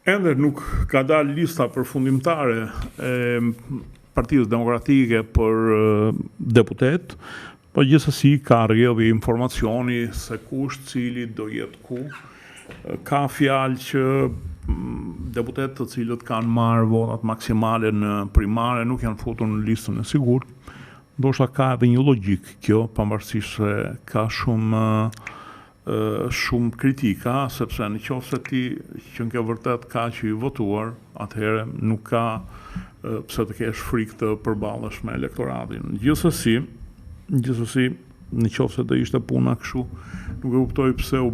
Ende nuk ka dalë lista përfundimtare e Partisë Demokratike për deputet, po gjithsesi ka rrjedhë informacioni se kush cili do jetë ku. Ka fjalë që deputet të cilët kanë marrë votat maksimale në primare nuk janë futur në listën e sigurt. Ndoshta ka edhe një logjik kjo, pavarësisht se ka shumë kritika, sepse në qoftë se ti që në ke vërtet ka që i votuar, atëherë nuk ka pse të kesh frikë të përballesh me elektoratin. Gjithsesi, në qoftë se do ishte puna kështu, nuk e kuptoj pse u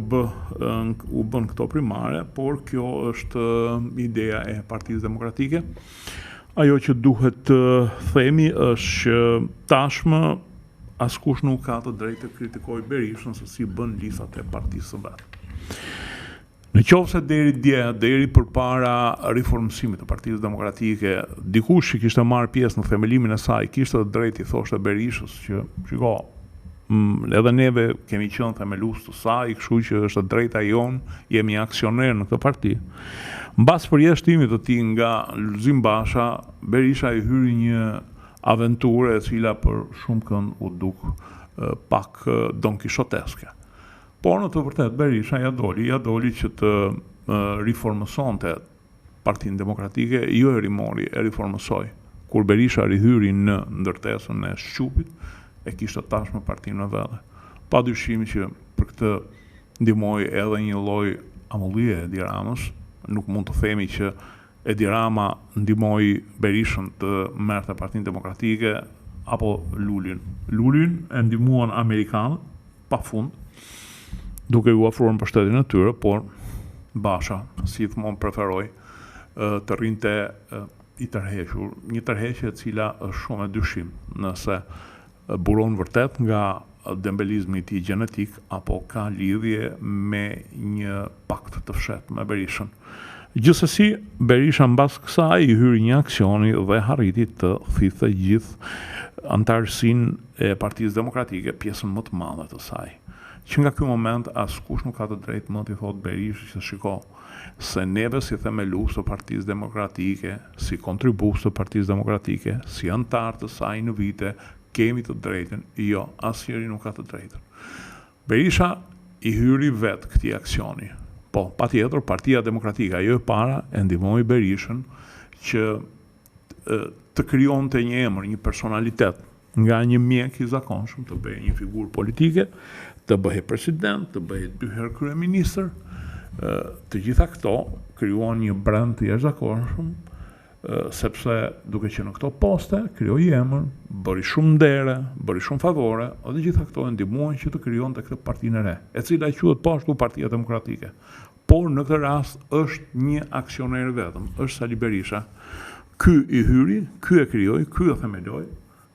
bën këto primare, por kjo është ideja e Partisë Demokratike. Ajo që duhet të themi është që tashmë askush nuk ka të drejtë të kritikojë Berishën se si bën listat e partisë së vet. Në qoftë se deri përpara riformësimit të Partisë Demokratike, dikush që kishte marrë pjesë në themelimin e saj kishte të drejtë i thoshte Berishës që shiko, edhe neve kemi qenë themelues të saj, kështu që është drejta jon, jemi aksioner në këtë parti. Mbas përjashtimit të tij nga Lulzim Basha, Berisha i hyri një aventurë e cila për shumë kënd u duk pak donkishoteske. Por në të vërtet Berisha ja doli që të riformësonte Partinë Demokratike, jo e rimori, e riformësoi. Kur Berisha rihyri në ndërtesën e Shqupit, e kishte tashmë partinë e vet. Padyshim që për këtë ndihmoi edhe një lloj amullie e Edi Ramës. Nuk mund të themi që Edi Rama ndihmoi Berishën të merrte Partinë Demokratike apo Lulin. Lulin e ndihmuan amerikanët pafund, duke u ofruar mbështetjen e tyre, por Basha si gjithmonë preferoi të rrinte i tërhequr, një tërheqje e cila është shumë e dyshim, nëse buron vërtet nga dembelizmi i tij gjenetik apo ka lidhje me një pakt të fshehtë me Berishën. Gjithsesi, Berisha mbas kësaj i hyri një aksioni dhe arriti të thithë gjithë antarësinë e Partisë Demokratike, pjesën më të madhe të saj. Që nga ky moment askush nuk ka të drejtë më t'i thotë Berishës se shiko, se neve si themelues të Partisë Demokratike, si kontribues të Partisë Demokratike, si antar të saj në vite, kemi të drejtën. Jo, asnjëri nuk ka të drejtën. Berisha i hyri vetë këtij aksioni. Po, patjetër, Partia Demokratike ajo e para e ndihmoi Berishën që të krijonte një emër, një personalitet, nga një mjek i zakonshëm të bëhej një figurë politike, të bëhej president, të bëhej 2 herë kryeministër. Të gjitha këto krijuan një brand të jashtëzakonshëm, sepse duke që në këto poste krijoi emër, bëri shumë ndere, bëri shumë favore, dhe gjitha këto e ndihmuan që të krijonte këtë partinë e re, e cila quhet po ashtu Partia Demokratike. Por në këtë rast është një aksioner vetëm, është Sali Berisha. Ky i hyri, ky e krijoi, ky e themeloi,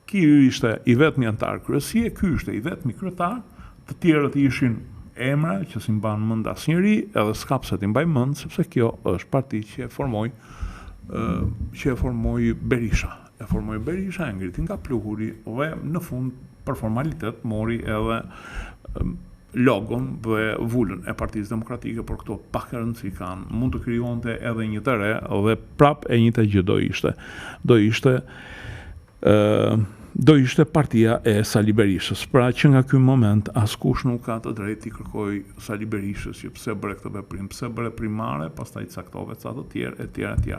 ky ishte i vetmi antar kryesie, ky ishte i vetmi kryetar, të tjerët ishin emra që si mban mend asnjëri, edhe s'ka pse ti mbaj mend, sepse kjo është parti që e formoi Berisha. E formoi Berisha, e ngriti nga pluhuri dhe në fund për formalitet mori edhe logon dhe vullën e Partisë Demokratike, por këto pak rëndësi kanë. Mund të krijonte edhe një të re dhe prap e njëjta gjë do ishte partia e Sali Berishës. Pra që nga ky moment askush nuk ka të drejtë i kërkoj Sali Berishës që pse bëre këtë veprim, pse bëre primare, pastaj caktove ca të tjerë, etj.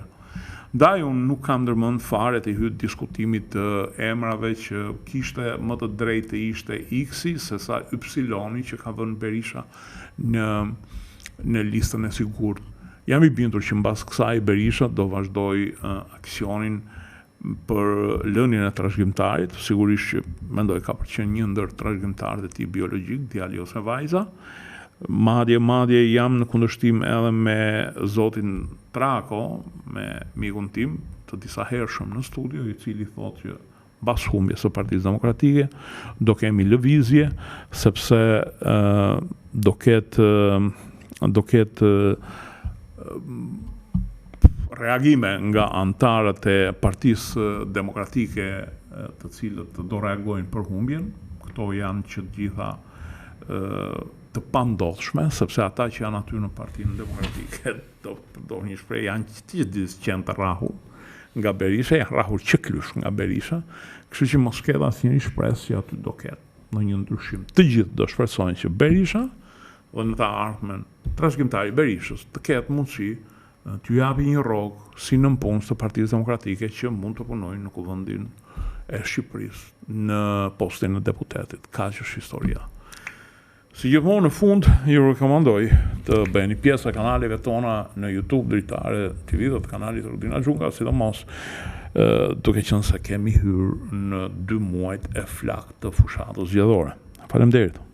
Ndaj unë nuk kam ndërmend fare të hyj diskutimit të emrave që kishte më të drejtë të ishte X-i se sa Y-i që ka vënë Berisha në listën e sigurt. Jam i bindur që mbas kësaj Berisha do vazhdoj aksionin për lënien e trashëgimtarit, sigurisht që mendoj ka për qenë një ndër trashëgimtarët e tij biologjik, djali ose vajza. Madje jam në kundërshtim edhe me zotin Trako, me mikun tim, të disa hershëm në studio, i cili thotë që mbas humbjes së Partisë Demokratike do kemi lëvizje, sepse do ketë reagime nga antarët e Partisë Demokratike të cilët do reagojnë për humbjen. Këto janë që gjitha të pandodhshme, sepse ata që janë aty në Partinë Demokratike do përdor një shprehje, janë qenë të rrahur nga Berisha, janë rrahur qëklysh nga Berisha, kështu që mos ketë asnjë shpresë që aty do ketë ndonjë ndryshim. Të gjithë do shpresojnë që Berisha dhe në të ardhmen trashëgimtari Berishës të ketë mundësi t'ju japi një rrogë si nënpunës të Partisë Demokratike që mund të punojnë në kuvendin e Shqipërisë në postin e deputetit. Kaq është historia. Si gjithmonë në fund, ju rekomandoj të bëni pjesë e kanaleve tona në YouTube Dritare TV dhe të kanalit Rudina Xhunga, sidomos duke qenë se kemi hyrë në 2 muajt e flakt të fushatës zgjedhore. Faleminderit.